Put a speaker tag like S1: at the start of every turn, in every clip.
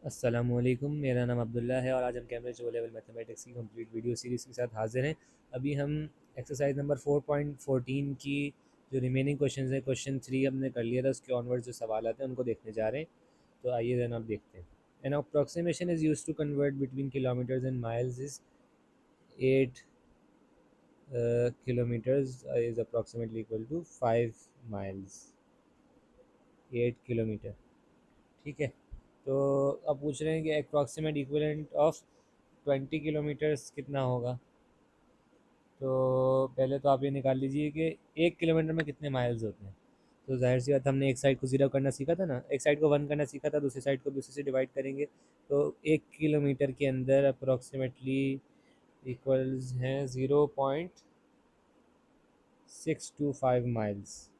S1: अस्सलामुअलैकुम, मेरा नाम अब्दुल्ला है और आज हम कैमरे जो लेवल मैथमेटिक्स की कंप्लीट वीडियो सीरीज़ के साथ हाजिर हैं। अभी हम एक्सरसाइज नंबर 4.14 की जो रिमेनिंग क्वेश्चंस हैं, क्वेश्चन 3 हमने कर लिया था, उसके ऑनवर्ड जो सवाल आते हैं उनको देखने जा रहे हैं। तो आइए जरा आप देखते हैं। An approximation is use to convert between kilometers and miles is 8 kilometers is approximately equal to 5 miles. 8 kilometer, ठीक है। तो अब पूछ रहे हैं कि अप्रॉक्सीमेट इक्विवेलेंट ऑफ 20 किलोमीटर्स कितना होगा। तो पहले तो आप ये निकाल लीजिए कि 1 किलोमीटर में कितने माइल्स होते हैं। तो जाहिर सी बात, हमने एक साइड को ज़ीरो करना सीखा था ना, एक साइड को 1 करना सीखा था, दूसरी साइड को भी उसी से डिवाइड करेंगे। तो 1 किलोमीटर के अंदर अप्रॉक्सीमेटली इक्वल्स हैं 0.625 माइल्स,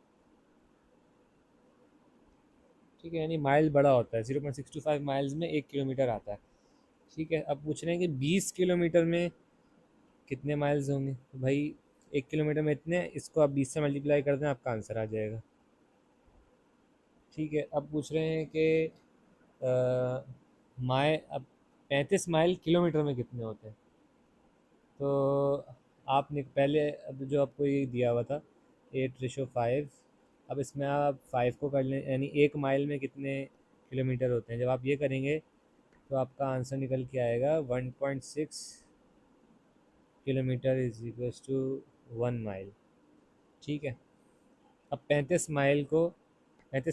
S1: ठीक है। यानी माइल बड़ा होता है, 0.625 माइल्स में 1 किलोमीटर आता है, ठीक है। अब पूछ रहे हैं कि 20 किलोमीटर में कितने माइल्स होंगे। तो भाई 1 किलोमीटर में इतने, इसको आप 20 से मल्टीप्लाई कर दें, आपका आंसर आ जाएगा, ठीक है। अब पूछ रहे हैं कि अब 35 माइल किलोमीटर में कितने होते हैं। तो आपने पहले, अब जो आपको ये दिया हुआ था 8:5, अब इसमें आप 5 को कर लें, यानी 1 माइल में कितने किलोमीटर होते हैं। जब आप ये करेंगे तो आपका आंसर निकल के आएगा 1.6 kilometer is equals to 1 mile, ठीक है। अब 35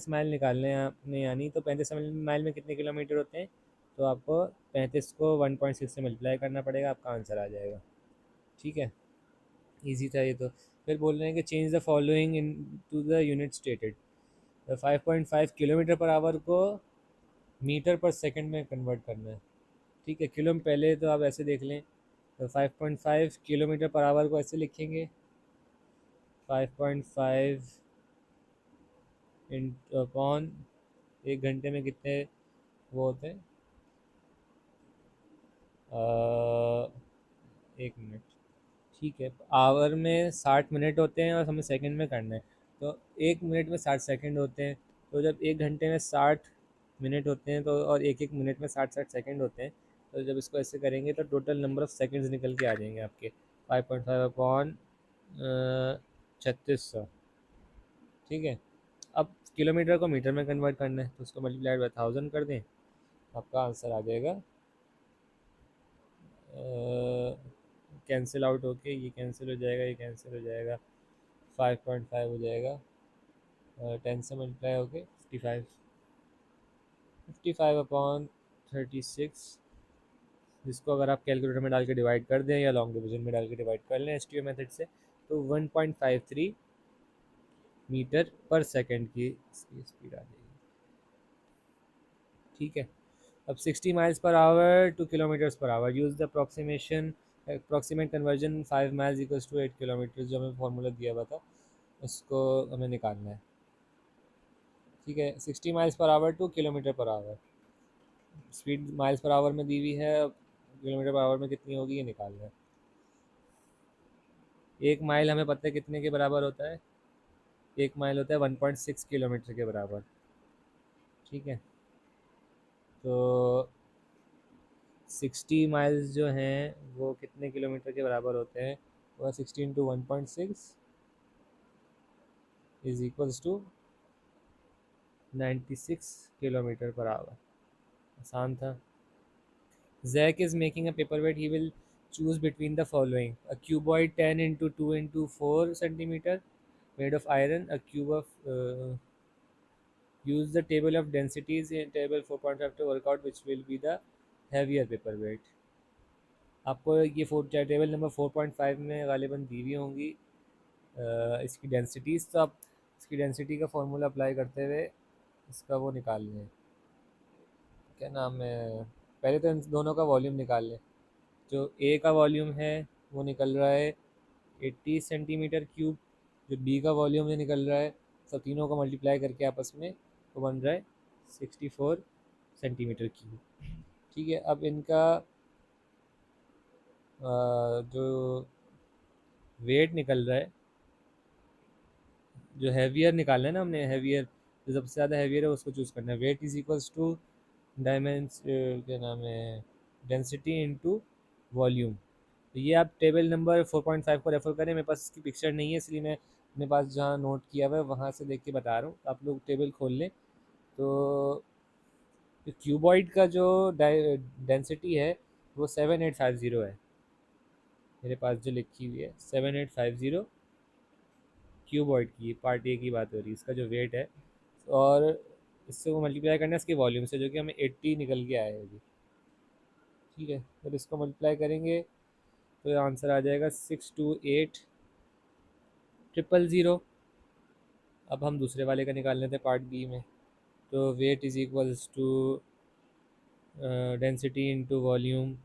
S1: माइल निकालने हैं आपने, यानी तो 35 माइल में कितने किलोमीटर होते हैं। तो आपको 35 को 1.6 से मल्टीप्लाई करना पड़ेगा, आपका आंसर आ जाएगा, ठीक है। इजी था ये तो। फिर बोल रहे हैं कि change the following into the unit stated. 5.5 kilometer per hour को मीटर पर सेकंड में कन्वर्ट करना है, ठीक है। किलो में पहले तो आप ऐसे देख लें, तो 5.5 किलोमीटर पर आवर को ऐसे लिखेंगे, 5.5 इन अपॉन 1 घंटे में कितने वो होते हैं। 1 मिनट, ठीक है। आवर में 60 मिनट होते हैं और हमें सेकंड में करना है, तो 1 मिनट में 60 सेकंड होते हैं। तो जब 1 घंटे में 60 मिनट होते हैं, तो और एक एक मिनट में 60 60 सेकंड होते हैं, तो जब इसको ऐसे करेंगे तो टोटल नंबर ऑफ़ सेकंड्स निकल के आ जाएंगे आपके 5.5 अपॉन 3600, ठीक है। अब किलोमीटर को मीटर में कन्वर्ट करना है, तो उसको मल्टीप्लाइड बाई 1000 कर दें, आपका आंसर आ जाएगा। कैंसिल आउट होके ये कैंसिल हो जाएगा, ये कैंसिल हो जाएगा, 5.5 हो जाएगा, 10 से मल्टीप्लाई होके 55, 55 अपॉन 36, जिसको अगर आप कैलकुलेटर में डाल के डिवाइड कर दें या लॉन्ग डिवीजन में डाल के डिवाइड कर लें एस मेथड से, तो 1.53 मीटर पर सेकेंड की स्पीड आ जाएगी, ठीक है। अब 60 miles per hour to kilometers per hour, use the approximate conversion 5 miles equals to 8 kilometer, जो हमें फार्मूला दिया हुआ था उसको हमें निकालना है, ठीक है। 60 miles per hour two kilometre per our, speed miles per our में दी हुई है, अब किलोमीटर पर आवर में कितनी होगी ये निकालना है। 1 माइल हमें पता है कितने के बराबर होता है, 1 माइल होता है 1.6 किलोमीटर के बराबर, ठीक है। तो 60 माइल्स जो हैं वो कितने किलोमीटर के बराबर होते हैं, वह 16 × 1.6 is equals to 96 kilometer per hour. आसान था। Zach is making a paperweight. He will choose between the following: a cuboid 10 into 2 into 4 centimeter made of iron, a cube of use the table of densities in table 4.5 to work out which will be the heavier paperweight. आपको ये table number 4.5 में गालिबन दी हुई होंगी इसकी densities, तो आप इसकी density का फॉर्मूला अप्लाई करते हुए इसका वो निकाल लें, क्या नाम है, पहले तो इन दोनों का वॉल्यूम निकाल लें। जो ए का वॉल्यूम है वो निकल रहा है 80 सेंटीमीटर क्यूब, जो बी का वॉल्यूम है निकल रहा है, सब तीनों को मल्टीप्लाई करके आपस में तो बन रहा है 64 सेंटीमीटर क्यूब, ठीक है। अब इनका जो वेट निकल रहा है, जो हैवियर निकालना है ना हमने, हैवियर जो सबसे ज़्यादा हैवियर है उसको चूज़ करना है। वेट इज़ इक्वल्स टू डायमेंस क्या नाम है, डेंसिटी इनटू वॉल्यूम। तो ये आप टेबल नंबर 4.5 को रेफ़र करें, मेरे पास इसकी पिक्चर नहीं है इसलिए मैं अपने पास जहाँ नोट किया हुआ है वहाँ से देख के बता रहा हूँ, आप लोग टेबल खोल लें। तो क्यूबॉइड का जो डेंसिटी है वो 7850 है, मेरे पास जो लिखी हुई है 7850 क्यूबॉइड की, पार्ट ए की बात हो रही है, इसका जो वेट है। और इससे वो मल्टीप्लाई करना है इसके वॉल्यूम से, जो कि हमें 80 निकल के आया है अभी। ठीक है, जब इसको मल्टीप्लाई करेंगे तो आंसर आ जाएगा 628,000। अब हम दूसरे वाले का निकाल लेते हैं पार्ट बी में। तो weight is equals to density into volume.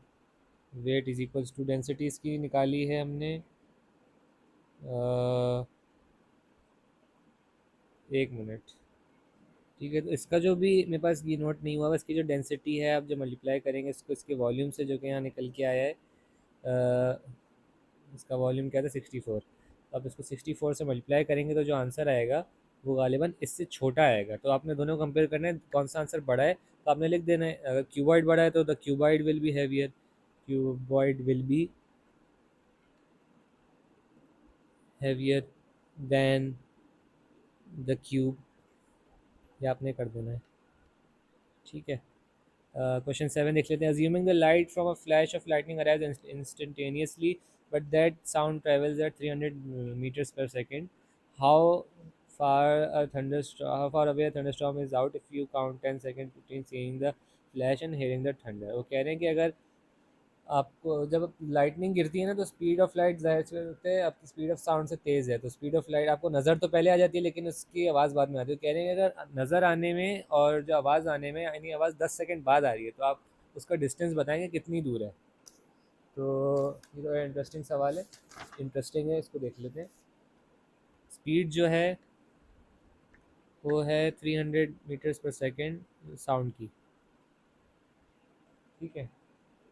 S1: Weight is equals to density इसकी निकाली है हमने, 1 मिनट। ठीक है, तो इसका जो भी मेरे पास ये नोट नहीं हुआ, इसकी जो डेंसिटी है आप जो मल्टीप्लाई करेंगे इसको इसके वॉल्यूम से, जो कि यहाँ निकल के आया है, इसका वॉल्यूम क्या था 64। अब इसको 64 से मल्टीप्लाई करेंगे तो जो आंसर आएगा वो गालिबन इससे छोटा आएगा। तो आपने दोनों कंपेयर करना है कौन सा आंसर बड़ा है, तो आपने लिख देना है अगर क्यूबॉइड बड़ा है तो the cuboid will be heavier, cuboid will be heavier than the cube, ये आपने कर देना है। ठीक है, क्वेश्चन 7 देख लेते हैं। Assuming the light from a flash of lightning arrives instantaneously but that sound travels eight 300 meters per second, how how far away a thunderstorm is out if you count 10 seconds between seeing the flash and hearing the thunder। वो कह रहे हैं कि अगर आपको जब lightning गिरती है ना तो स्पीड ऑफ लाइट ज़ाहिर से होते हैं आपकी स्पीड ऑफ साउंड से तेज़ है, तो स्पीड ऑफ लाइट आपको नज़र तो पहले आ जाती है लेकिन उसकी आवाज़ बाद में आती है। तो कह रहे हैं कि अगर नज़र आने में और जो आवाज़ आने में, यानी आवाज़ 10 सेकंड बाद आ रही है, तो आप उसका डिस्टेंस बताएंगे कितनी दूर है। तो ये तो इंटरेस्टिंग सवाल है, इंटरेस्टिंग है, इसको देख लेते हैं। स्पीड जो है वो है 300 meters per second साउंड की। ठीक है,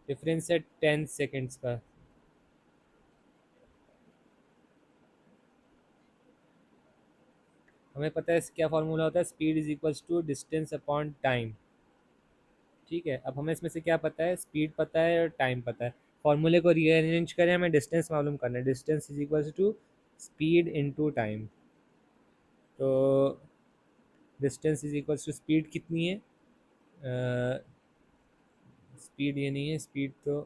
S1: डिफरेंस है 10 सेकेंड्स का। हमें पता है क्या फार्मूला होता है, speed is equals to distance upon time. ठीक है, अब हमें इसमें से क्या पता है, स्पीड पता है और टाइम पता है। फार्मूले को रीअरेंज करें, हमें डिस्टेंस मालूम करना है, distance is equals to speed into time. तो distance is equals to speed कितनी है, स्पीड ये नहीं है, स्पीड तो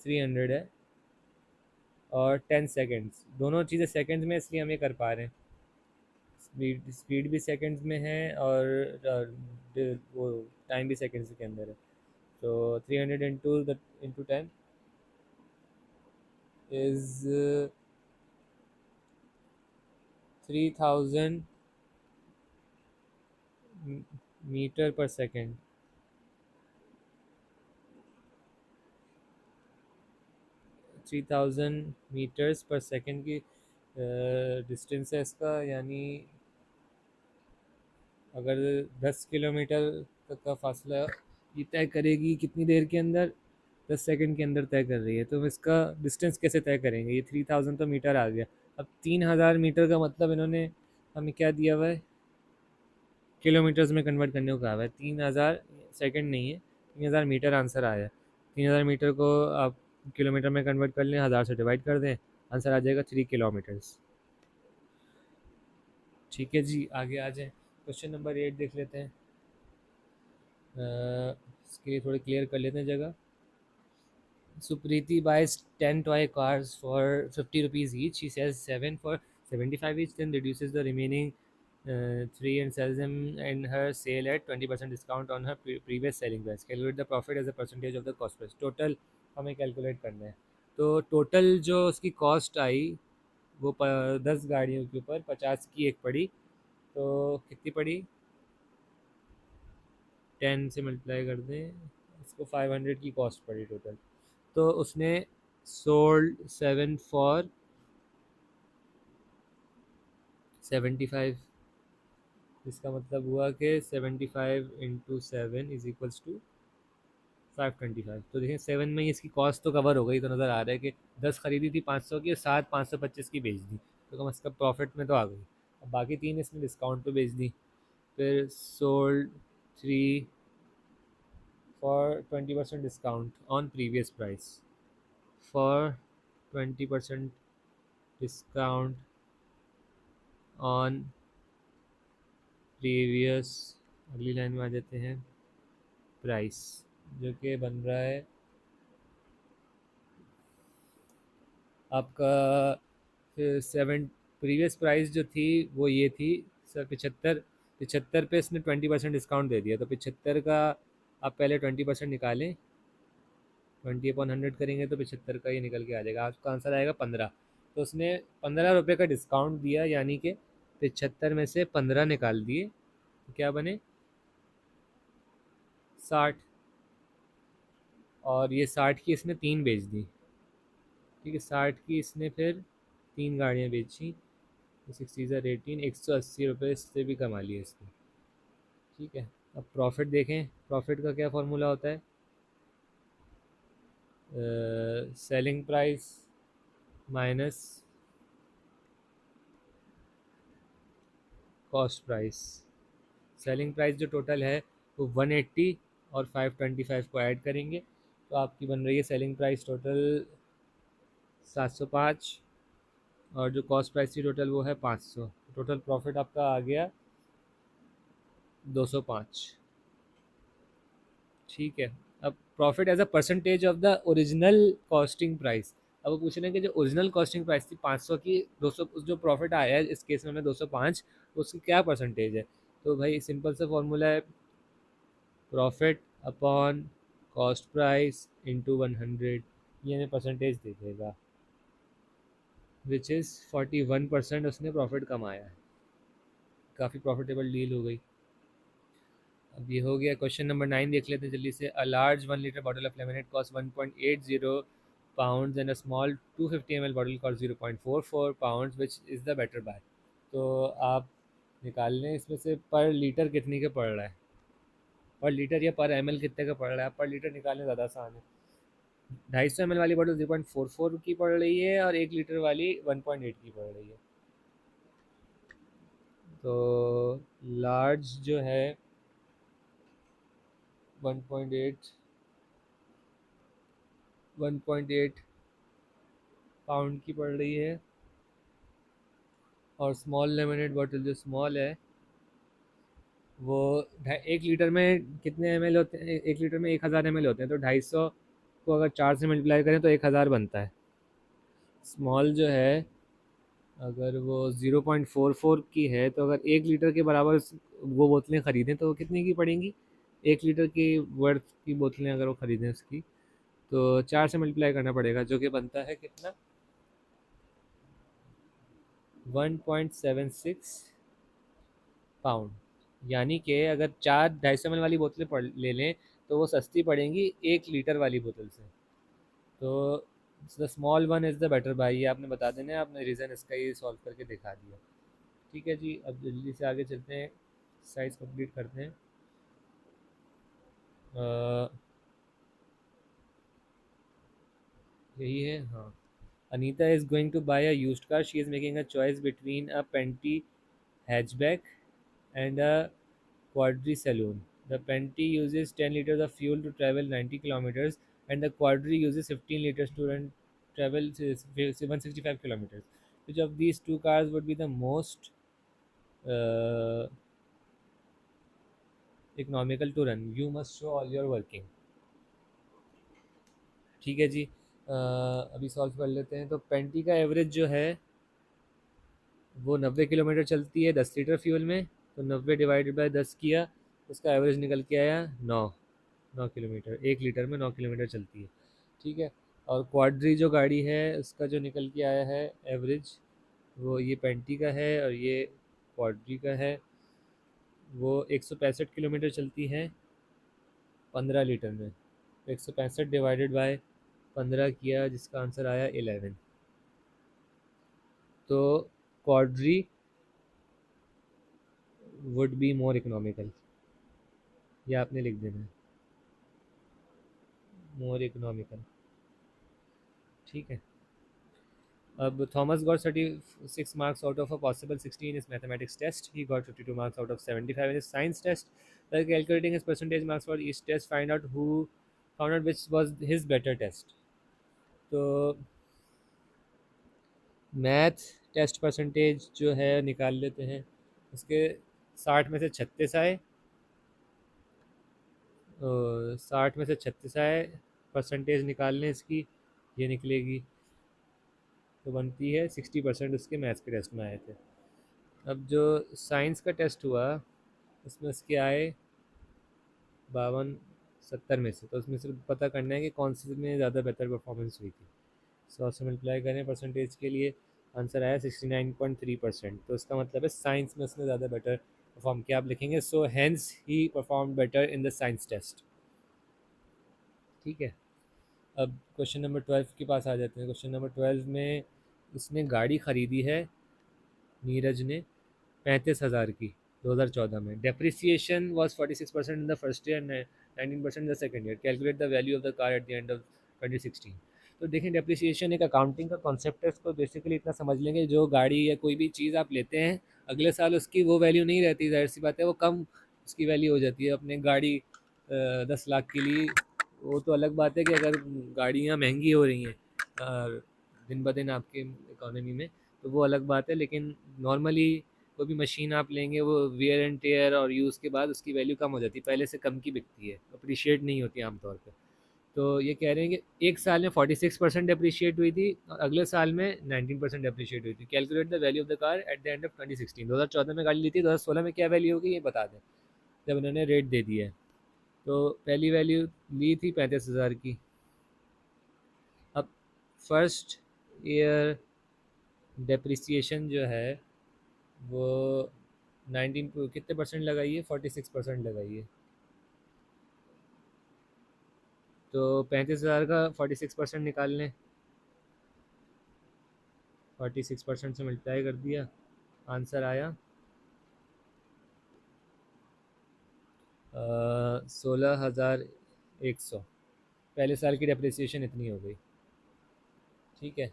S1: 300 है और 10 सेकेंड्स, दोनों चीज़ें सेकेंड्स में इसलिए हम ये कर पा रहे हैं। स्पीड स्पीड भी सेकंड्स में है और वो टाइम भी सेकंड्स के अंदर है। तो 300 इंटू 10 इज़ 3000 मीटर पर सेकेंड। 3000 मीटर्स पर सेकेंड की डिस्टेंस है इसका, यानी अगर 10 किलोमीटर तक का फासला ये तय करेगी कितनी देर के अंदर, 10 सेकंड के अंदर तय कर रही है, तो इसका डिस्टेंस कैसे तय करेंगे। ये 3000 तो मीटर आ गया, अब 3000 मीटर का मतलब इन्होंने हमें क्या दिया हुआ है, किलोमीटर्स में कन्वर्ट करने को कहा हुआ है। 3000 सेकंड नहीं है, 3000 मीटर आंसर आया। 3000 मीटर को आप किलोमीटर में कन्वर्ट कर लें, 1000 से डिवाइड कर दें, आंसर आ जाएगा 3 किलोमीटर्स। ठीक है जी, आगे आ जाएँ, क्वेश्चन नंबर 8 देख लेते हैं। इसके लिए थोड़े क्लियर कर लेते हैं जगह। Supriti buys 10 toy cars for 50 rupees each. She sells 7 for 75 each, then reduces the remaining 3 and sells them in her sale at 20% discount on her previous selling price. Calculate the profit as a percentage of the cost price. Total हमें calculate करना है। तो total जो उसकी cost आई वो 10 गाड़ियों के ऊपर 50 की एक पड़ी, तो कितनी पड़ी, 10 से मल्टीप्लाई कर दें, इसको 500 की कॉस्ट पड़ी टोटल। तो उसने सोल्ड 7 फॉर 75, इसका मतलब हुआ कि 75 इंटू 7 इज इक्वल्स टू 525। तो देखिए 7 में ही इसकी कॉस्ट तो कवर हो गई, तो नज़र आ रहा है कि 10 खरीदी थी 500 की, 7 525 की बेच दी, तो कम से कम प्रॉफिट में तो आ गई। अब बाकी 3 इसने डिस्काउंट पे बेच दी, फिर sold 3 for 20% discount on previous price, for 20% discount on previous, अगली लाइन में आ जाते हैं, प्राइस, जो कि बन रहा है आपका सेवन, प्रीवियस प्राइस जो थी वो ये थी सर 75, 75 पे इसने 20% डिस्काउंट दे दिया, तो 75 का आप पहले 20% निकालें, 20/100 करेंगे तो 75 का ये निकल के आ जाएगा, आपका आंसर आएगा 15। तो उसने 15 रुपये का डिस्काउंट दिया, यानी कि 75 में से 15 निकाल दिए, तो क्या बने 60, और ये 60 की इसने 3 बेच दी, ठीक है, 60 की इसने फिर 3 गाड़ियाँ बेची, तो 60 180 रुपये इससे भी कमा लिए इसने, ठीक है। अब प्रॉफिट देखें, प्रॉफिट का क्या फार्मूला होता है, selling price minus cost price, selling price जो टोटल है वो 180 और 525 को ऐड करेंगे, तो आपकी बन रही है सेलिंग प्राइस टोटल 705, और जो कॉस्ट प्राइस थी टोटल वो है 500, टोटल प्रॉफिट आपका आ गया 205, ठीक है। अब profit as a percentage of the original costing price, अब वो पूछ रहे हैं कि जो ओरिजिनल कॉस्टिंग प्राइस थी 500 की, 200 जो प्रॉफिट आया है इस केस में हमें 205, उसकी क्या परसेंटेज है, तो भाई सिंपल सा फॉर्मूला है, profit upon cost price into 100, ये हमें परसेंटेज दे देगा, विच इज़ 41% उसने प्रॉफिट कमाया है, काफ़ी प्रॉफिटेबल डील हो गई। अब ये हो गया। क्वेश्चन नंबर 9 देख लेते हैं जल्दी से। A large 1 liter bottle of lemonade cost 1.80 pounds and a small 250 ml bottle cost 0.44 pounds, which is the better buy. तो आप निकाल लें इसमें से पर लीटर कितने के पड़ रहा है, पर लीटर या पर एम एल कितने का पड़ रहा है, पर लीटर निकालने ज़्यादा आसान है। 250 ml वाली बॉटल 0.44 की पड़ रही है और 1 लीटर वाली 1.8 की पड़ रही है। तो लार्ज जो है 1.8 1.8 पाउंड की पड़ रही है, और स्मॉल लेमनेड बॉटल जो स्मॉल है वो 1 लीटर में कितने एम एल होते हैं, 1 लीटर में 1000 ml होते हैं, तो 250 को अगर 4 से मल्टीप्लाई करें तो 1000 बनता है। स्मॉल जो है अगर वो 0.44 की है, तो अगर 1 लीटर के बराबर वो बोतलें ख़रीदें तो वो कितने की पड़ेंगी, 1 लीटर की वर्थ की बोतलें अगर वो ख़रीदें उसकी, तो 4 से मल्टीप्लाई करना पड़ेगा, जो कि बनता है कितना, 1.76 पाउंड। यानी कि अगर 4 250 ml वाली बोतलें ले लें तो वो सस्ती पड़ेंगी 1 लीटर वाली बोतल से। तो the small one is the better buy, ये आपने बता देना है, आपने रीज़न इसका ये सॉल्व करके दिखा दिया। ठीक है जी, अब जल्दी से आगे चलते हैं, साइज कंप्लीट करते हैं। यही है, हाँ। Anita is going to buy a used car, she is making a choice between a petty hatchback and a quadri saloon. The Penti uses 10 liters of fuel to travel 90 kilometers, and the Quadri uses 15 liters to travel 165 kilometers. Which of these two cars would be the most uh, economical to run? You must show all your working. ठीक है जी, अभी solve कर लेते हैं। तो पेंटी का average जो है वो 90 किलोमीटर चलती है 10 लीटर फ्यूल में, तो 90 डिवाइडेड बाय 10 किया, उसका एवरेज निकल के आया 9 किलोमीटर, 1 लीटर में 9 किलोमीटर चलती है, ठीक है। और क्वाड्री जो गाड़ी है उसका जो निकल के आया है एवरेज, वो ये पेंटी का है और ये क्वाड्री का है, वो 165 किलोमीटर चलती है 15 लीटर में, 165 डिवाइडेड बाय 15 किया, जिसका आंसर आया 11। तो quadri would be more economical, ये आपने लिख देना है, मोर इकोनॉमिकल, ठीक है। अब Thomas got 36 marks out of a possible 60 in his mathematics test. He got 52 marks out of 75 in his science test. By calculating his percentage marks for each test, found out which was his better test. तो math test percentage जो है निकाल लेते हैं। उसके 60 में से 36 आए, 60 में से 36 आए, परसेंटेज निकाल लें इसकी, ये निकलेगी। तो बनती है 60% उसके मैथ्स के टेस्ट में आए थे। अब जो साइंस का टेस्ट हुआ उसमें उसके आए 52 70 में से, तो उसमें से पता करना है कि कौन सी में ज़्यादा बेहतर परफॉर्मेंस हुई थी। 100 से मल्टीप्लाई करें परसेंटेज के लिए, आंसर आया 69.3%। तो इसका मतलब है साइंस में उसने ज़्यादा बेटर परफॉर्म किया। आप लिखेंगे so Hans he perform better in the science test. ठीक है, अब क्वेश्चन नंबर 12 के पास आ जाते हैं। क्वेश्चन नंबर 12 में उसने गाड़ी ख़रीदी है, नीरज ने 35,000 की 2014 में। Depreciation was 46% in the first year, 19% in the second year. Calculate the value of the car at the end of 2016। तो देखें, डेप्रिसिएशन एक अकाउंटिंग का कॉन्सेप्ट है। इसको बेसिकली इतना समझ लेंगे, जो गाड़ी या कोई भी चीज़ आप लेते हैं अगले साल उसकी वो वैल्यू नहीं रहती, ज़ाहिर सी बात है वो कम उसकी वैल्यू हो जाती है। अपने गाड़ी 10 लाख के लिए, वो तो अलग बात है कि अगर गाड़ियाँ महंगी हो रही हैं दिन ब दिन आपके इकोनॉमी में, तो वो अलग बात है। लेकिन नॉर्मली कोई भी मशीन आप लेंगे वो वियर एंड टेयर और यूज़ के बाद उसकी वैल्यू कम हो जाती है, पहले से कम की बिकती है, अप्रिशिएट नहीं होती आमतौर पे। तो ये कह रहे हैं कि एक साल में 46% अप्रिशिएट हुई थी और अगले साल में 19% अप्रिशिएट हुई थी। Calculate the value of the car at the end of 2016। 2014 में गाड़ी ली थी, 2016 में क्या वैल्यू होगी ये बता दें, जब उन्होंने रेट दे दिया है। तो पहली वैल्यू ली थी 35,000 की। अब फर्स्ट ईयर डेप्रिसिएशन जो है वो 19 कितने परसेंट लगाइए, 46% लगाइए। तो 35,000 का 46% निकाल लें, 46% से मल्टीप्लाई कर दिया, आंसर आया 16,100। पहले साल की डेप्रिसिएशन इतनी हो गई। ठीक है,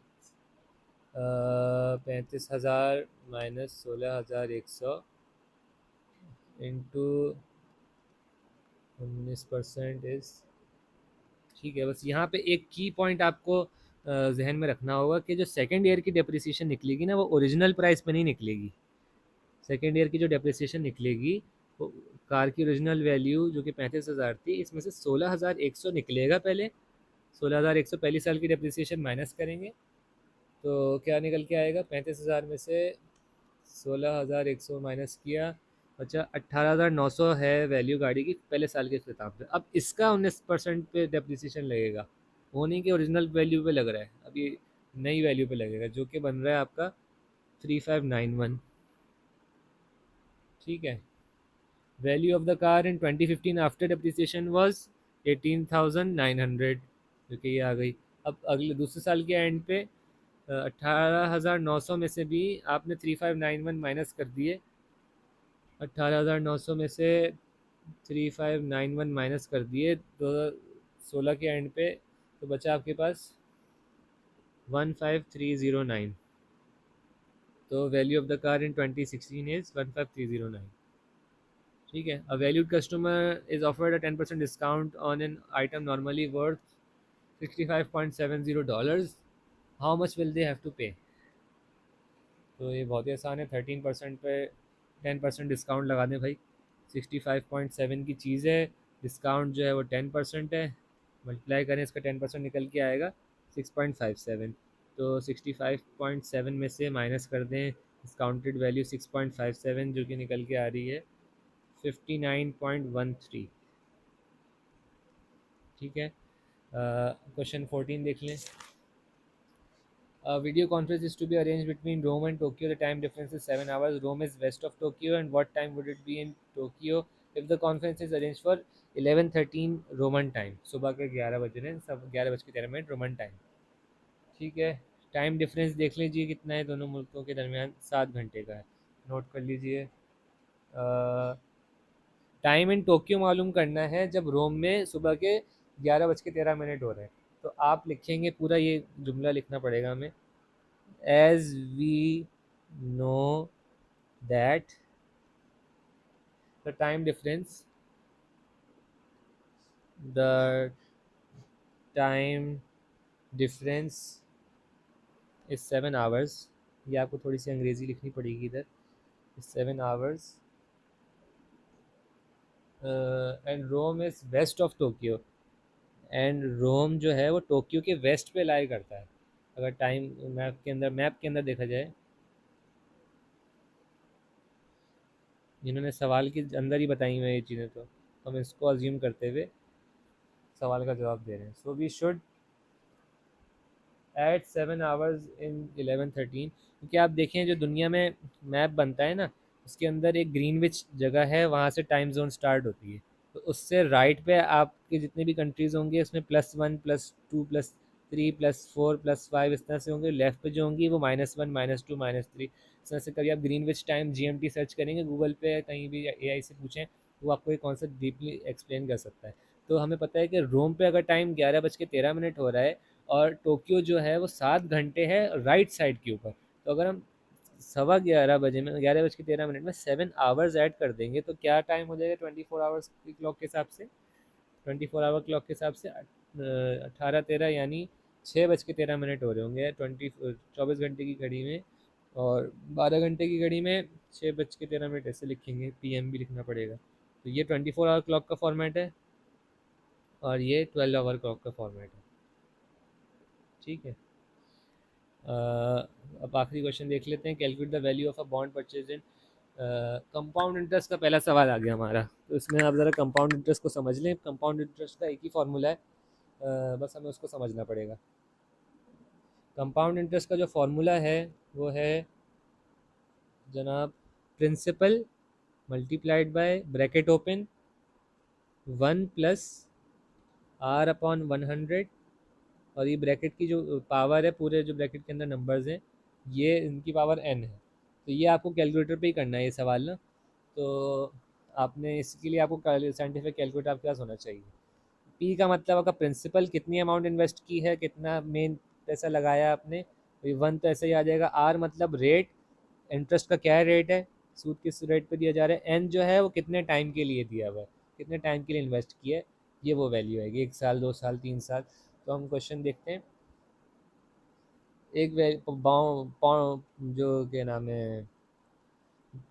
S1: 35,000 माइनस 16,100 इंटू 19% इज़, ठीक है। बस यहाँ पे एक की पॉइंट आपको जहन में रखना होगा कि जो सेकेंड ईयर की डेप्रिसिएशन निकलेगी ना, वो ओरिजिनल प्राइस पे नहीं निकलेगी। सेकेंड ईयर की जो डेप्रिसिएशन निकलेगी वो कार की ओरिजिनल वैल्यू जो कि 35,000 थी, इसमें से 16,100 निकलेगा पहले। 16,100 पहली साल की डेप्रिसिएशन माइनस करेंगे तो क्या निकल के आएगा, 35,000 में से 16,100 माइनस किया, अच्छा 18,900 है वैल्यू गाड़ी की पहले साल के हिसाब से। अब इसका 19% पे डेप्रिसिएशन लगेगा, वो नहीं कि ओरिजिनल वैल्यू पे लग रहा है, अब ये नई वैल्यू पे लगेगा जो कि बन रहा है आपका 3591। ठीक है, value of the car in 2015 after depreciation was 18,900, जो कि ये आ गई। अब अगले दूसरे साल के एंड पे 18,900 में से भी आपने 3591 माइनस कर दिए। 18,900 में से 3591 माइनस कर दिए 2016 के एंड पे, तो बचा आपके पास 15,309। तो value of the car in 2016 is 15,309। ठीक है, a valued customer is offered a 10% discount on an item normally worth $65.70। How much will they have to pay. तो ये बहुत ही आसान है, 13% पे 10% डिस्काउंट लगा दें भाई। 65.7 की चीज़ है, डिस्काउंट जो है वो 10% है, मल्टीप्लाई करें इसका 10% निकल के आएगा 6.57। तो 65.7 में से माइनस कर दें डिस्काउंटेड वैल्यू 6.57 जो कि निकल के आ रही है 59.13। ठीक है, क्वेश्चन 14 देख लें। Video conference is to be arranged between Rome and Tokyo. The time difference is 7 hours. Rome is west of Tokyo. And what time would it be in Tokyo if the conference is arranged for 11:13 Roman time? सुबह के 11 बज रहे हैं, सब 11:13 Roman time. ठीक है, time difference देख लीजिए कितना है दोनों मुल्कों के दरमियान, 7 घंटे का है, नोट कर लीजिए। टाइम इन टोक्यो मालूम करना है जब रोम में सुबह के 11:13 हो रहे हैं। तो आप लिखेंगे, पूरा ये जुमला लिखना पड़ेगा हमें, as we know that the time difference the time difference is 7 hours. ये आपको थोड़ी सी अंग्रेज़ी लिखनी पड़ेगी इधर. 7 hours and Rome is west of Tokyo. And Rome जो है वो टोक्यो के वेस्ट पे लाई करता है. अगर टाइम मैप के अंदर देखा जाए, इन्होंने सवाल के अंदर ही बताई हुई ये चीज़ें, तो हम इसको अज्यूम करते हुए सवाल का जवाब दे रहे हैं. So we should at 7 hours in 11:13. क्योंकि आप देखें जो दुनिया में मैप बनता है ना, उसके अंदर एक ग्रीनविच जगह है, वहाँ से टाइम जोन स्टार्ट होती है. तो उससे राइट पे आपके जितने भी कंट्रीज़ होंगे उसमें +1 +2 +3 +4 +5 इस तरह से होंगे. लेफ्ट पे जो होंगी वो -1 -2 -3 इस तरह से. कभी आप ग्रीनविच टाइम GMT सर्च करेंगे गूगल पे, कहीं भी AI से पूछें, वो आपको ये कॉन्सेप्ट डीपली एक्सप्लेन कर सकता है. तो हमें पता है कि रोम पे अगर टाइम 11:13 हो रहा है और टोक्यो जो है वो 7 घंटे है राइट साइड के ऊपर. तो अगर हम 11:15 बजे में 11:13 में 7 hours ऐड कर देंगे तो क्या टाइम हो जाएगा 24 आवर्स की क्लॉक के हिसाब से. 24 आवर क्लॉक के हिसाब से 18 13 यानी 6:13 हो रहे होंगे 24 घंटे की घड़ी में. और 12 घंटे की घड़ी में 6:13 ऐसे लिखेंगे, PM भी लिखना पड़ेगा. तो ये 24 आवर क्लॉक का फॉर्मेट है और ये 12 आवर क्लॉक का फॉर्मेट है. ठीक है. अब आखिरी क्वेश्चन देख लेते हैं. Calculate the value of a bond purchase in compound interest का पहला सवाल आ गया हमारा. तो इसमें आप ज़रा कंपाउंड इंटरेस्ट को समझ लें. कंपाउंड इंटरेस्ट का एक ही फार्मूला है, बस हमें उसको समझना पड़ेगा. कंपाउंड इंटरेस्ट का जो फार्मूला है वो है जनाब principal multiplied by bracket open 1 + R/100. और ये ब्रैकेट की जो पावर है, पूरे जो ब्रैकेट के अंदर नंबर्स हैं, ये इनकी पावर n है. तो ये आपको कैलकुलेटर पे ही करना है ये सवाल ना. तो आपने इसके लिए आपको साइंटिफिक कैलकुलेटर आपके पास होना चाहिए. पी का मतलब आपका प्रिंसिपल, कितनी अमाउंट इन्वेस्ट की है, कितना मेन पैसा लगाया आपने. 1 तो ऐसे ही आ जाएगा. आर मतलब रेट, इंटरेस्ट का क्या रेट है, सूद किस रेट पे दिया जा रहा है. एन जो है वो कितने टाइम के लिए दिया हुआ है, कितने टाइम के लिए इन्वेस्ट किया है, ये वो वैल्यू है. 1 साल 2 साल 3 साल. तो हम क्वेश्चन देखते हैं. एक जो क्या नाम है,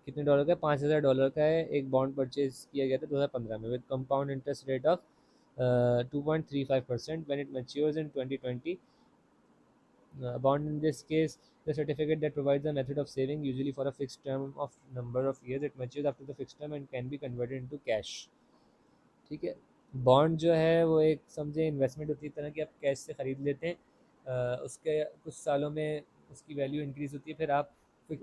S1: कितने डॉलर का है, $5,000 का है. एक बॉन्ड परचेज किया गया था 2015 में with compound interest rate of 2.35% when it matures in 2020. A bond in this case the certificate that provides a method of saving usually for a fixed term of number of years. It matures after the fixed term and can be converted into cash. ठीक है. Bond जो है वो एक समझे investment होती है, तरह की आप कैश से ख़रीद लेते हैं. उसके कुछ सालों में उसकी वैल्यू इंक्रीज़ होती है, फिर आप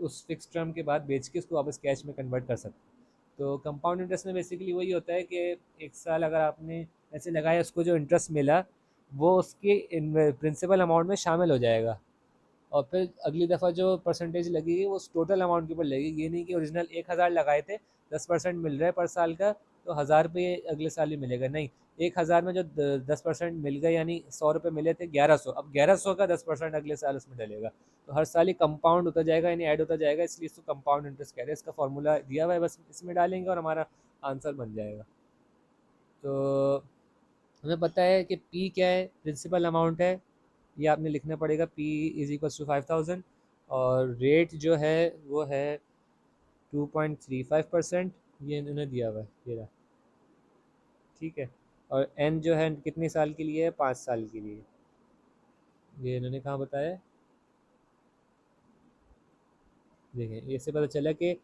S1: उस फिक्स टर्म के बाद बेच के उसको वापस कैश में कन्वर्ट कर सकते हैं. तो कंपाउंड इंटरेस्ट में बेसिकली वही होता है कि 1 साल अगर आपने ऐसे लगाया, उसको जो इंटरेस्ट मिला वो उसके प्रिंसिपल अमाउंट में शामिल हो जाएगा. और फिर अगली दफ़ा जो परसेंटेज लगेगी वो उस टोटल अमाउंट के ऊपर लगेगी. ये नहीं कि ओरिजिनल 1,000 लगाए थे, 10% मिल रहा है पर साल का, तो 1,000 रुपये अगले साल ही मिलेगा. नहीं, 1,000 में जो 10% मिल गए, यानी 100 रुपये मिले थे, 1100, अब 1100 का 10% अगले साल उसमें डलेगा. तो हर साल ही कंपाउंड होता जाएगा, यानी ऐड होता जाएगा, इसलिए इसको कंपाउंड इंटरेस्ट कह रहे हैं. इसका फॉर्मूला दिया हुआ है, बस इसमें डालेंगे और हमारा आंसर बन जाएगा. तो हमें पता है कि पी क्या है, प्रिंसिपल अमाउंट है. ये आपने लिखना पड़ेगा, P = 5,000. और रेट जो है वो है 2.35%. ये इन्होंने दिया हुआ है, ये रहा. ठीक है. और एन जो है कितने साल के लिए है, 5 साल के लिए. ये इन्होंने कहाँ बताया है, देखें. इससे पता चला कि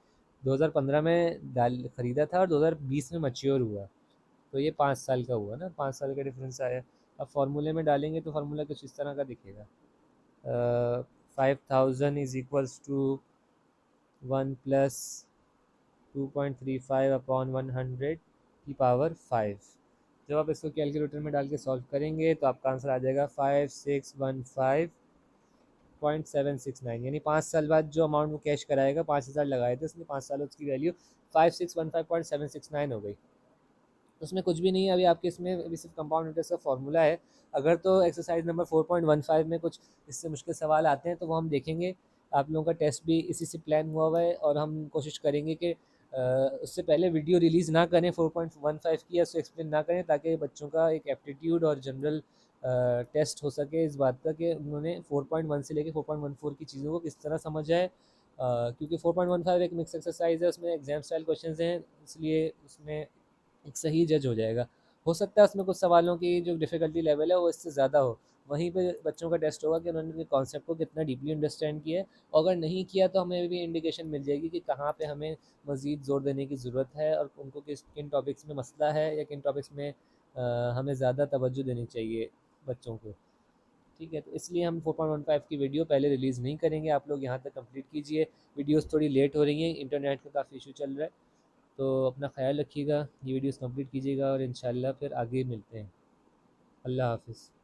S1: 2015 में डाल ख़रीदा था और 2020 में मच्योर हुआ. तो ये 5 साल का हुआ ना, 5 साल का डिफरेंस आया. अब फार्मूले में डालेंगे तो फार्मूला कुछ इस तरह का दिखेगा. 5,000 = 1 + 2.35/100 की पावर 5. जब आप इसको कैलकुलेटर में डाल के सॉल्व करेंगे तो आपका आंसर आ जाएगा 5615.769. यानी 5 साल बाद जो अमाउंट वो कैश कराएगा, 5,000 लगाए थे उसने, 5 साल उसकी वैल्यू 5615.769 हो गई. उसमें कुछ भी नहीं है अभी आपके, इसमें अभी सिर्फ कंपाउंड इंटरेस्ट का फॉर्मूला है। अगर तो एक्सरसाइज नंबर 4.15 में कुछ इससे मुश्किल सवाल आते हैं तो वो हम देखेंगे। आप लोगों का टेस्ट भी इसी से प्लान हुआ हुआ है, और हम कोशिश करेंगे कि उससे पहले वीडियो रिलीज़ ना करें 4.15 की, या उससे एक्सप्लेन ना करें, ताकि बच्चों का एक एप्टीट्यूड और जनरल टेस्ट हो सके इस बात का कि उन्होंने 4.1 से लेके 4.14 की चीज़ों को किस तरह समझा है। क्योंकि 4.15 एक मिक्स एक्सरसाइज है, उसमें एग्जाम स्टाइल क्वेश्चन हैं, इसलिए उसमें एक सही जज हो जाएगा। हो सकता है उसमें कुछ सवालों की जो डिफ़िकल्टी लेवल है वो इससे ज़्यादा हो, वहीं पे बच्चों का टेस्ट होगा कि उन्होंने कॉन्सेप्ट को कितना डीपली अंडरस्टैंड किया है। और अगर नहीं किया तो हमें भी इंडिकेशन मिल जाएगी कि कहाँ पे हमें मज़ीद ज़ोर देने की ज़रूरत है, और उनको किन टॉपिक्स में मसला है, या किन टॉपिक्स में हमें ज़्यादा तवज्जो देनी चाहिए बच्चों को। ठीक है, तो इसलिए हम 4.15 की वीडियो पहले रिलीज़ नहीं करेंगे। आप लोग यहाँ तक कंप्लीट कीजिए। वीडियोस थोड़ी लेट हो रही हैं, इंटरनेट का काफ़ी इशू चल रहा है, तो अपना ख्याल रखिएगा, ये वीडियोस कंप्लीट कीजिएगा, और इंशाल्लाह फिर आगे मिलते हैं। अल्लाह हाफ़िज़।